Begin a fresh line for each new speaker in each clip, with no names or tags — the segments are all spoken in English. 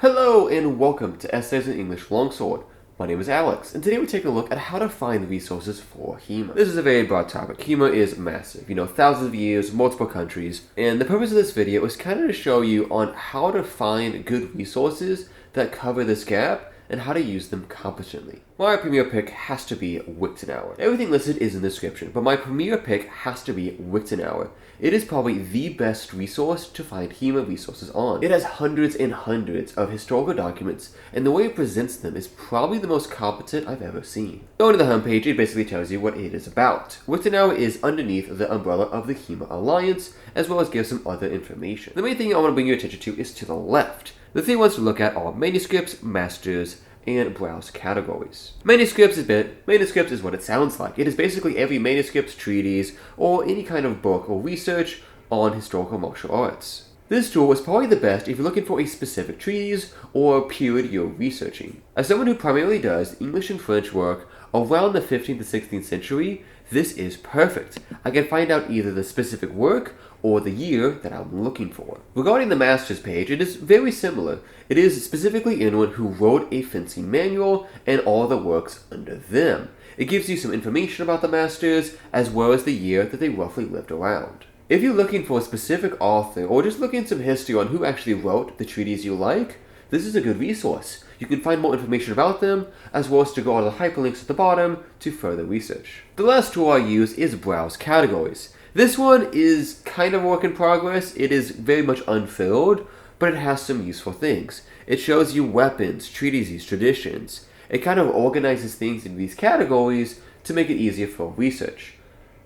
Hello and welcome to Essays in English Longsword. My name is Alex, and today we're taking a look at how to find resources for HEMA. This is a very broad topic. HEMA is massive, thousands of years, multiple countries, and the purpose of this video is kind of to show you on how to find good resources that cover this gap and how to use them competently. My premier pick has to be Wiktenaur. Everything listed is in the description, but my premier pick has to be Wiktenaur. It is probably the best resource to find HEMA resources on. It has hundreds and hundreds of historical documents, and the way it presents them is probably the most competent I've ever seen. Going to the homepage, it basically tells you what it is about. Wiktenaur is underneath the umbrella of the HEMA Alliance, as well as gives some other information. The main thing I want to bring your attention to is to the left. The thing I want to look at are manuscripts, masters, and browse categories. Manuscripts is what it sounds like. It is basically every manuscript, treatise, or any kind of book or research on historical martial arts. This tool is probably the best if you're looking for a specific treatise or period you're researching. As someone who primarily does English and French work around the 15th to 16th century, this is perfect. I can find out either the specific work or the year that I'm looking for. Regarding the master's page, it is very similar. It is specifically anyone who wrote a fencing manual and all the works under them. It gives you some information about the masters as well as the year that they roughly lived around. If you're looking for a specific author or just looking at some history on who actually wrote the treatise you like, this is a good resource. You can find more information about them, as well as to go on the hyperlinks at the bottom to further research. The last tool I use is Browse Categories. This one is kind of a work in progress. It is very much unfilled, but it has some useful things. It shows you weapons, treatises, traditions. It kind of organizes things in these categories to make it easier for research.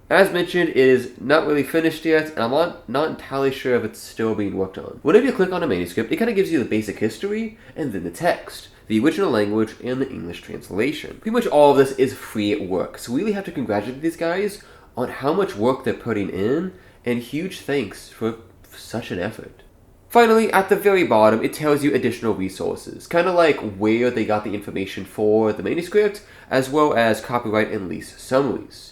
As mentioned, it is not really finished yet, and I'm not entirely sure if it's still being worked on. Whenever you click on a manuscript, it kind of gives you the basic history, and then the text, the original language, and the English translation. Pretty much all of this is free work, so we really have to congratulate these guys on how much work they're putting in, and huge thanks for such an effort. Finally, at the very bottom, it tells you additional resources, kind of like where they got the information for the manuscript, as well as copyright and lease summaries.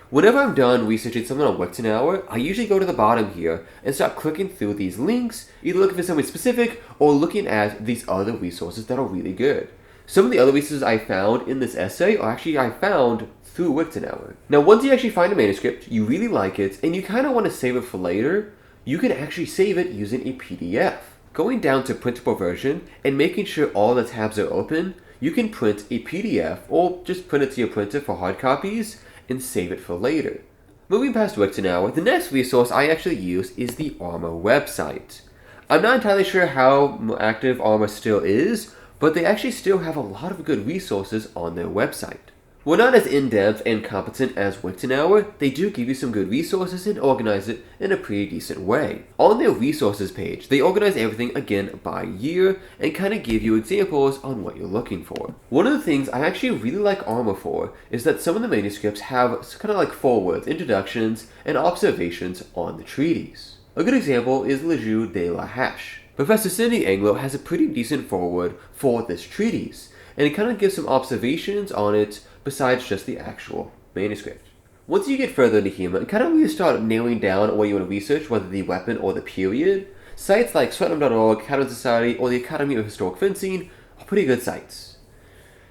Whenever I'm done researching something on Wiktenaur, I usually go to the bottom here and start clicking through these links, either looking for something specific or looking at these other resources that are really good. Some of the other resources I found in this essay are actually I found through Wiktenaur. Now, once you actually find a manuscript, you really like it, and you kind of want to save it for later, you can actually save it using a PDF. Going down to printable version and making sure all the tabs are open, you can print a PDF or just print it to your printer for hard copies and save it for later. Moving past Wiktenaur, the next resource I actually use is the ARMA website. I'm not entirely sure how active ARMA still is, but they actually still have a lot of good resources on their website. While not as in-depth and competent as Wiktenaur, they do give you some good resources and organize it in a pretty decent way. On their resources page, they organize everything again by year and kind of give you examples on what you're looking for. One of the things I actually really like ARMA for is that some of the manuscripts have kind of like forewords, introductions, and observations on the treatise. A good example is Le Jeu de la Hache. Professor Cindy Anglo has a pretty decent foreword for this treatise, and it kind of gives some observations on it besides just the actual manuscript. Once you get further into HEMA and kind of really start nailing down what you want to research, whether the weapon or the period, sites like Swetnam.org, Cateran Society, or the Academy of Historic Fencing are pretty good sites.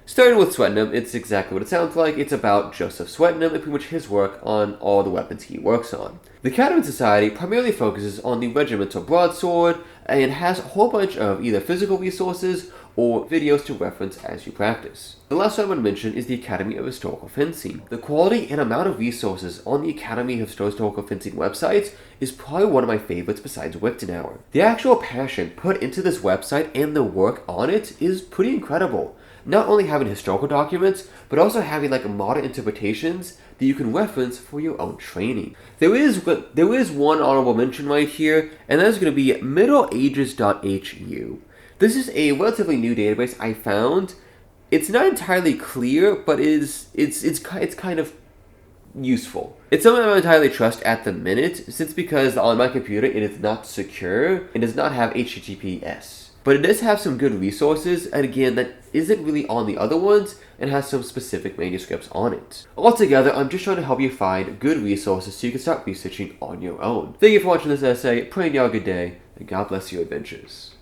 Starting with Swetnam, it's exactly what it sounds like. It's about Joseph Swetnam and pretty much his work on all the weapons he works on. The Cateran Society primarily focuses on the regimental broadsword and has a whole bunch of either physical resources or videos to reference as you practice. The last one I want to mention is the Academy of Historical Fencing. The quality and amount of resources on the Academy of Historical Fencing websites is probably one of my favorites besides Wiktenaur. The actual passion put into this website and the work on it is pretty incredible. Not only having historical documents, but also having like modern interpretations that you can reference for your own training. There is one honorable mention right here, and that is going to be middleages.hu. This is a relatively new database I found. It's not entirely clear, but it's kind of useful. It's something I don't entirely trust at the minute, since because on my computer it is not secure and does not have HTTPS. But it does have some good resources, and again, that isn't really on the other ones, and has some specific manuscripts on it. Altogether, I'm just trying to help you find good resources so you can start researching on your own. Thank you for watching this essay, praying you all a good day, and God bless your adventures.